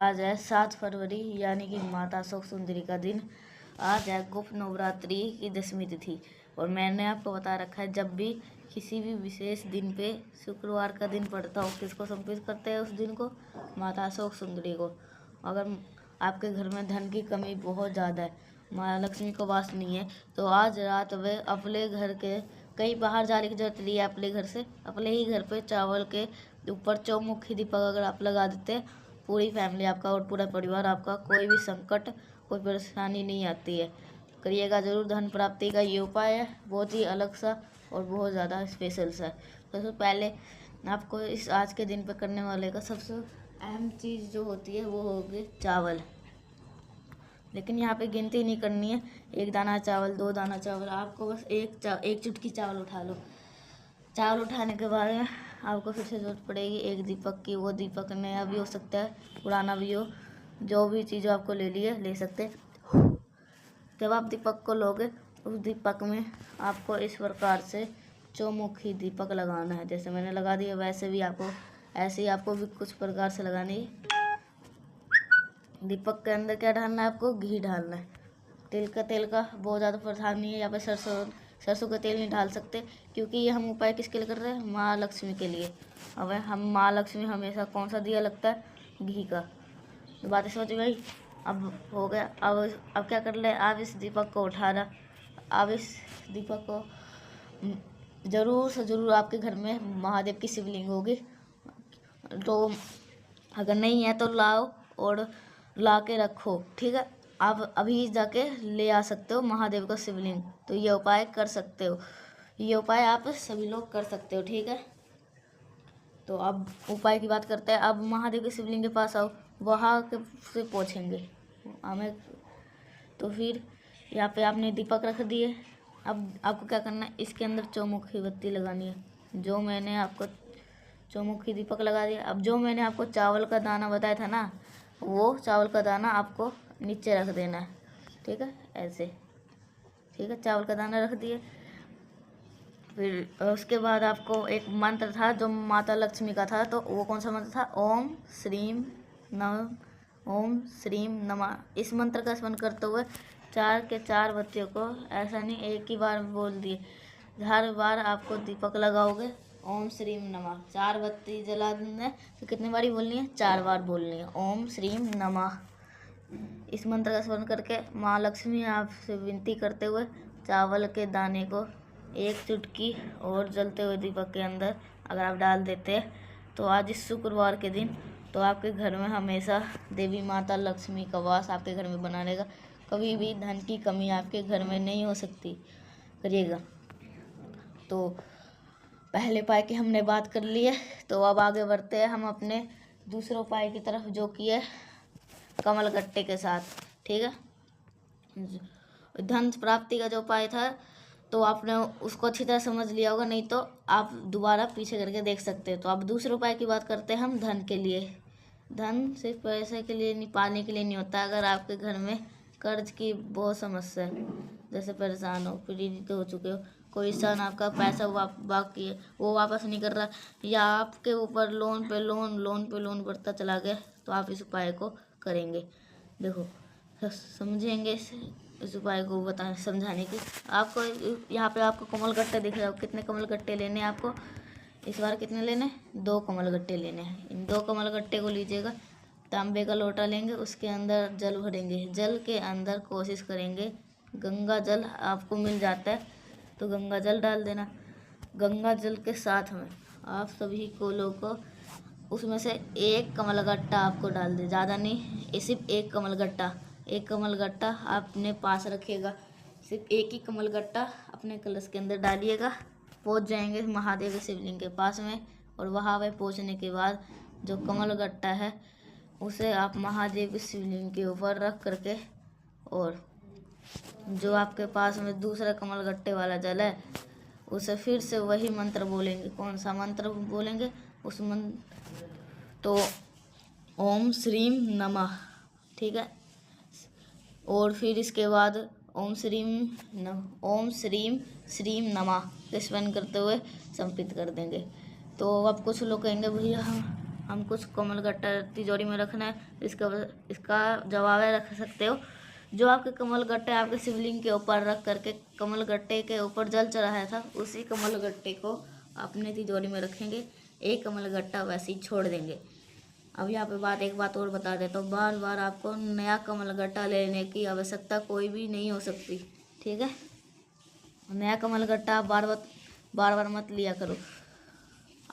आज है 7 फरवरी यानी कि माता शोक सुंदरी का दिन। आज है गुप्त नवरात्रि की 10वीं तिथि। और मैंने आपको बता रखा है, जब भी किसी भी विशेष दिन पे शुक्रवार का दिन पड़ता हो, किसको समर्पित करते हैं उस दिन को? माता शोक सुंदरी को। अगर आपके घर में धन की कमी बहुत ज़्यादा है, माँ लक्ष्मी को वास नहीं है, तो आज रात में अपने घर के, कहीं बाहर जाने की जरूरत नहीं है, अपने घर से अपने ही घर पे चावल के ऊपर चौमुखी दीपक अगर आप लगा देते हैं, पूरी फैमिली आपका और पूरा परिवार आपका, कोई भी संकट कोई परेशानी नहीं आती है। करिएगा ज़रूर। धन प्राप्ति का ये उपाय है, बहुत ही अलग सा और बहुत ज़्यादा स्पेशल सा। सबसे पहले आपको इस आज के दिन पर करने वाले का सबसे अहम चीज़ जो होती है वो होगी चावल। लेकिन यहाँ पे गिनती नहीं करनी है, 1 दाना चावल, 2 दाना चावल, आपको बस एक चुटकी चावल उठा लो। चावल उठाने के बाद में आपको फिर से जरूरत पड़ेगी एक दीपक की। वो दीपक नया भी हो सकता है, पुराना भी हो, जो भी चीज़ आपको ले सकते हैं। जब आप दीपक को लोगे, उस दीपक में आपको इस प्रकार से चौमुखी दीपक लगाना है। जैसे मैंने लगा दिया, वैसे भी आपको ऐसे ही आपको भी कुछ प्रकार से लगानी है। दीपक के अंदर क्या डालना है? आपको घी डालना है। तेल का बहुत ज़्यादा प्रधान नहीं है यहाँ पे। सरसों का तेल नहीं डाल सकते, क्योंकि ये हम उपाय किसके लिए कर रहे हैं? माँ लक्ष्मी के लिए। अब हम माँ लक्ष्मी हमेशा कौन सा दिया लगता है? घी का। तो बातें समझ गई? अब हो गया। अब क्या कर ले? आप इस दीपक को उठाना। आप इस दीपक को ज़रूर से ज़रूर, आपके घर में महादेव की शिवलिंग होगी, तो अगर नहीं है तो लाओ और ला के रखो, ठीक है? आप अभी जाके ले आ सकते हो महादेव का शिवलिंग। तो ये उपाय कर सकते हो, ये उपाय आप सभी लोग कर सकते हो, ठीक है? तो अब उपाय की बात करते हैं। अब महादेव के शिवलिंग के पास आओ, वहाँ के से पूछेंगे हमें। तो फिर यहाँ पे आपने दीपक रख दिए। अब आपको क्या करना है? इसके अंदर चौमुखी बत्ती लगानी है। जो मैंने आपको चौमुखी दीपक लगा दिया। अब जो मैंने आपको चावल का दाना बताया था ना, वो चावल का दाना आपको नीचे रख देना है, ठीक है? ऐसे, ठीक है? चावल का दाना रख दिए। फिर उसके बाद आपको एक मंत्र था जो माता लक्ष्मी का था, तो वो कौन सा मंत्र था? ओम श्रीम नम, ओम श्रीम नमः। इस मंत्र का स्मरण करते हुए 4 के 4 बत्तियों को, ऐसा नहीं एक ही बार बोल दिए, हर बार आपको दीपक लगाओगे ओम श्रीम नमः। 4 बत्ती जला देना, तो कितनी बारी बोलनी है? 4 बार बोलनी है ओम श्रीम नमः। इस मंत्र का स्मरण करके माँ लक्ष्मी आपसे विनती करते हुए चावल के दाने को एक चुटकी और जलते हुए दीपक के अंदर अगर आप डाल देते हैं, तो आज इस शुक्रवार के दिन तो आपके घर में हमेशा देवी माता लक्ष्मी का वास आपके घर में बना रहेगा। कभी भी धन की कमी आपके घर में नहीं हो सकती। करिएगा। तो पहले उपाय की हमने बात कर ली है, तो अब आगे बढ़ते हैं हम अपने दूसरे उपाय की तरफ, जो कि है कमल गट्टे के साथ, ठीक है? धन प्राप्ति का जो उपाय था, तो आपने उसको अच्छी तरह समझ लिया होगा, नहीं तो आप दोबारा पीछे करके देख सकते हैं। तो अब दूसरे उपाय की बात करते हैं हम धन के लिए। धन सिर्फ पैसे के लिए नहीं, पाने के लिए नहीं होता। अगर आपके घर में कर्ज की बहुत समस्या है, जैसे परेशान हो, पीड़ित हो चुके हो, कोई इंसान आपका पैसा बाकी है, वो वापस नहीं कर रहा, या आपके ऊपर लोन पे लोन बढ़ता चला गया, तो आप इस उपाय को करेंगे। देखो, समझेंगे इस उपाय को समझाने की। आपको यहाँ पे आपको कमल गट्टे दिख रहे हो। कितने कमल गट्टे लेने हैं आपको इस बार? कितने लेने? 2 कमल गट्टे लेने हैं। इन 2 कमल गट्टे को लीजिएगा, तांबे का लोटा लेंगे, उसके अंदर जल भरेंगे। जल के अंदर कोशिश करेंगे, गंगा जल आपको मिल जाता है तो गंगा जल डाल देना। गंगा जल के साथ में आप सभी को लोग को उसमें से 1 कमल गट्टा आपको डाल दे, ज़्यादा नहीं, सिर्फ 1 कमल गट्टा। 1 कमल गट्टा अपने पास रखिएगा। सिर्फ 1 ही कमल गट्टा अपने कलश के अंदर डालिएगा। पहुंच जाएंगे महादेव के शिवलिंग के पास में, और वहाँ पे पहुंचने के बाद जो कमल गट्टा है उसे आप महादेव के शिवलिंग के ऊपर रख करके, और जो आपके पास में दूसरा कमल गट्टे वाला जल है उसे फिर से वही मंत्र बोलेंगे। कौन सा मंत्र बोलेंगे? उस मंत्र तो ओम श्रीम नमः, ठीक है? और फिर इसके बाद ओम श्रीम श्रीम नमः स्मरण करते हुए समर्पित कर देंगे। तो अब कुछ लोग कहेंगे, भैया हम हम कुछ कमलगट्टा तिजोरी में रखना है, इसका जवाब है रख सकते हो। जो आपके कमलगट्टे आपके शिवलिंग के ऊपर रख करके कमलगट्टे के ऊपर जल चढ़ाया था, उसी कमलगट्टे को अपने तिजोरी में रखेंगे। एक कमलगट्टा वैसे ही छोड़ देंगे। अब यहाँ पे एक बात और बता देता हूँ, बार बार आपको नया कमलगट्टा लेने की आवश्यकता कोई भी नहीं हो सकती, ठीक है। नया कमलगट्टा आप बार बार मत लिया करो।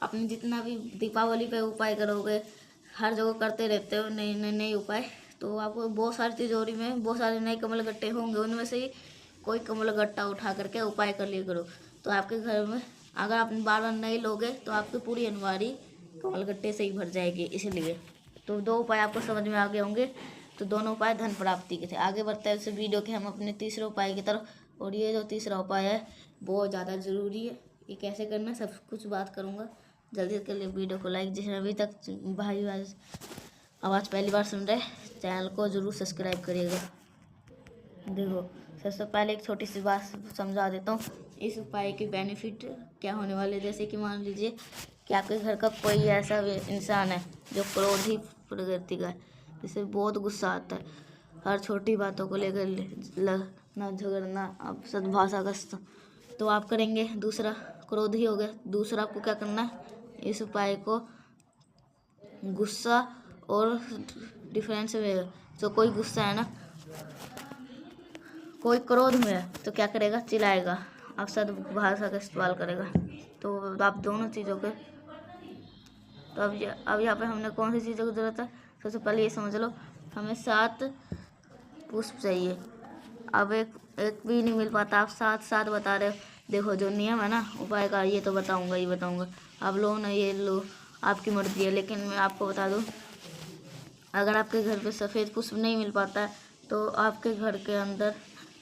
आपने जितना भी दीपावली पे उपाय करोगे, हर जगह करते रहते हो नए उपाय, तो आपको बहुत सारी तिजोरी में बहुत सारे नए कमलगट्टे होंगे, उनमें से ही कोई कमलगट्टा उठा करके उपाय कर लिया करो। तो आपके घर में अगर आप बार बार नए लोगे तो आपकी पूरी अलमारी कमलगट्टे से ही भर जाएगी। इसलिए तो 2 उपाय आपको समझ में आ गए होंगे। तो दोनों उपाय धन प्राप्ति के थे। आगे बढ़ते हैं इस वीडियो के हम अपने तीसरे उपाय की तरफ। और ये जो तीसरा उपाय है बहुत ज़्यादा ज़रूरी है। ये कैसे करना सब कुछ बात करूँगा। जल्दी के लिए वीडियो को लाइक, जिसने अभी तक भाई आवाज़ पहली बार सुन रहे चैनल को ज़रूर सब्सक्राइब करिएगा। देखो, सबसे पहले एक छोटी सी बात समझा देता हूँ। इस उपाय के बेनिफिट क्या होने वाले, जैसे कि मान लीजिए कि आपके घर का कोई ऐसा इंसान है जो क्रोधी प्रकृति का है, जिसे बहुत गुस्सा आता है, हर छोटी बातों को लेकर लड़ना झगड़ना, अब सद्भाषा का, तो आप करेंगे दूसरा, क्रोधी हो गया। दूसरा आपको क्या करना है, इस उपाय को गुस्सा और डिफरेंस में, तो कोई गुस्सा है ना, कोई क्रोध में है तो क्या करेगा, चिल्लाएगा, आप सद्भाषा का इस्तेमाल करेगा। तो आप दोनों चीज़ों के, तो अब यहाँ पे हमने कौन सी चीज़ों की ज़रूरत है, सबसे पहले ये समझ लो, हमें 7 पुष्प चाहिए। अब एक भी नहीं मिल पाता, आप 7 बता रहे हो। देखो जो नियम है ना उपाय का, ये तो बताऊंगा। आप लो ना, ये लो, आपकी मर्जी है। लेकिन मैं आपको बता दूं, अगर आपके घर पे सफ़ेद पुष्प नहीं मिल पाता है तो आपके घर के अंदर,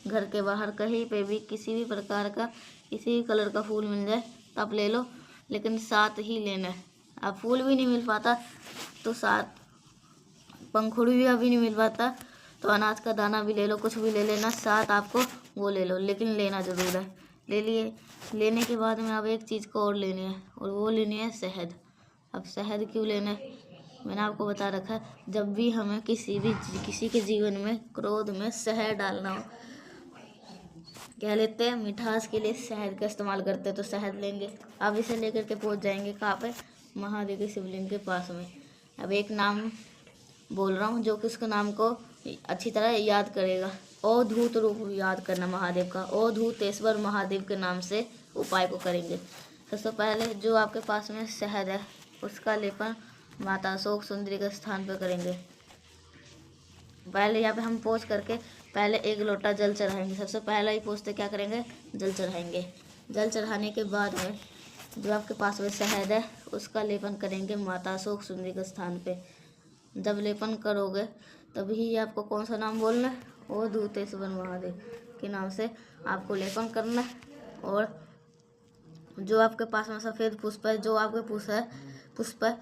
घर के बाहर कहीं पे भी किसी भी प्रकार का, किसी भी कलर का फूल मिल जाए तो आप ले लो, लेकिन 7 ही लेना है। आप फूल भी नहीं मिल पाता तो 7, पंखुड़ी भी अभी नहीं मिल पाता तो अनाज का दाना भी ले लो, कुछ भी ले लेना, 7 आपको वो ले लो, लेकिन लेना ज़रूर है। ले लिए, लेने के बाद में अब एक चीज़ को और लेनी है, और वो लेनी है शहद। अब शहद क्यों लेना है, मैंने आपको बता रखा है, जब भी हमें किसी के जीवन में क्रोध में शहद डालना हो, कह लेते हैं मिठास के लिए शहद का इस्तेमाल करते हैं, तो शहद लेंगे। अब इसे लेकर के पहुंच जाएंगे कहाँ पे, महादेव के शिवलिंग के पास में। अब एक नाम बोल रहा हूँ जो कि उसके नाम को अच्छी तरह याद करेगा। अवधूत रूप याद करना महादेव का, अवधूतेश्वर महादेव के नाम से उपाय को करेंगे। सबसे पहले जो आपके पास में शहद है उसका लेपन माता अशोक सुंदरी के स्थान पर करेंगे। पहले यहाँ पे हम पोंछ करके पहले 1 लोटा जल चढ़ाएंगे। सबसे पहला ही पोंछते क्या करेंगे, जल चढ़ाएंगे। जल चढ़ाने के बाद में जो आपके पास में शहद है उसका लेपन करेंगे माता अशोक सुंदरी के स्थान पे। जब लेपन करोगे तभी आपको कौन सा नाम बोलना है, अवधूतेश्वर महादेव के नाम से आपको लेपन करना है। और जो आपके पास में सफ़ेद पुष्प है, जो आपके पुष्प है,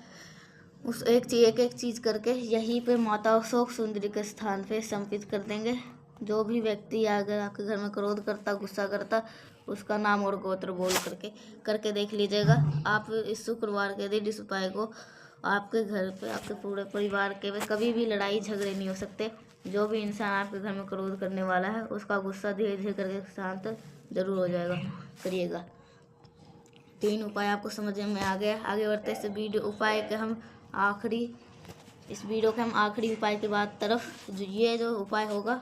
उस एक चीज़ करके यहीं पे माता अशोक सुंदरी के स्थान पे समर्पित कर देंगे। जो भी व्यक्ति अगर आपके घर में क्रोध करता, गुस्सा करता, उसका नाम और गोत्र बोल करके देख लीजिएगा। आप इस शुक्रवार के दिन इस उपाय को आपके घर पे, आपके पूरे परिवार के में कभी भी लड़ाई झगड़े नहीं हो सकते। जो भी इंसान आपके घर में क्रोध करने वाला है उसका गुस्सा धीरे धीरे करके शांत जरूर हो जाएगा। करिएगा। 3 उपाय आपको समझ में आ गया। आगे बढ़ते इस वीडियो उपाय के हम इस वीडियो के हम आखिरी उपाय के बाद तरफ, ये जो उपाय होगा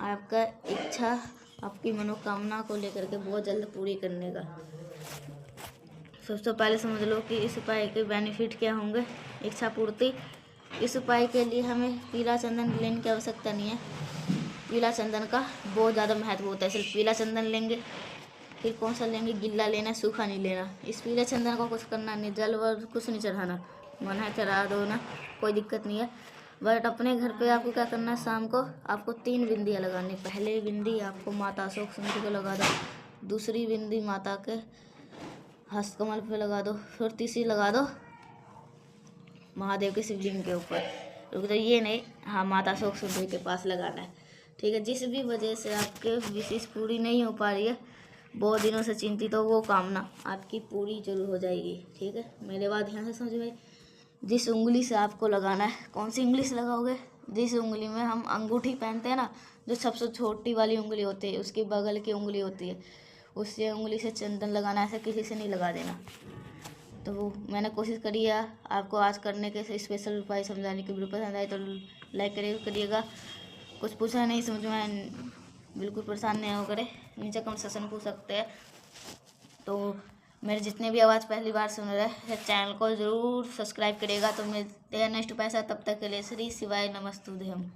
आपका इच्छा, आपकी मनोकामना को लेकर के बहुत जल्द पूरी करने का। सबसे पहले समझ लो कि इस उपाय के बेनिफिट क्या होंगे। इच्छा पूर्ति, इस उपाय के लिए हमें पीला चंदन लेने की आवश्यकता नहीं है। पीला चंदन का बहुत ज़्यादा महत्व होता है, सिर्फ पीला चंदन लेंगे। फिर कौन सा लेंगे, गिल्ला लेना, सूखा नहीं लेना। इस पीले चंदन को कुछ करना नहीं, जल वर कुछ नहीं चढ़ाना, मन है चढ़ा दो ना, कोई दिक्कत नहीं है। बट अपने घर पे आपको क्या करना है, शाम को आपको 3 बिंदियाँ लगानी। पहले बिंदी आपको माता अशोक सुंदरी को लगा दो, दूसरी बिंदी माता के हस्तकमल पे लगा दो, फिर तीसरी लगा दो महादेव के शिवलिंग के ऊपर। रुक तो ये नहीं, हाँ माता अशोक सुंदरी के पास लगाना है, ठीक है। जिस भी वजह से आपके विशेष पूरी नहीं हो पा रही है, बहुत दिनों से चिंतित हो, वो कामना आपकी पूरी जरूर हो जाएगी, ठीक है। मेरे बात ध्यान से समझ में, जिस उंगली से आपको लगाना है, कौन सी उंगली से लगाओगे? जिस उंगली में हम अंगूठी पहनते हैं ना, जो सबसे छोटी वाली उंगली होती है, उसकी बगल की उंगली होती है, उससे उंगली से चंदन लगाना है, ऐसे किसी से नहीं लगा देना। तो वो मैंने कोशिश करी है आपको आज करने के स्पेशल उपाय समझाने की। वीडियो पसंद आए तो लाइक करिएगा। कुछ पूछना नहीं समझ में, बिल्कुल परेशान नहीं हो करे, नीचे कमेंट सेक्शन पूछ सकते हैं। तो मेरे जितने भी आवाज़ पहली बार सुन रहे हैं, चैनल को ज़रूर सब्सक्राइब करिएगा। तो मिलते हैं नेक्स्ट पैसा, तब तक के लिए श्री शिवाय नमस्तुभ्यम।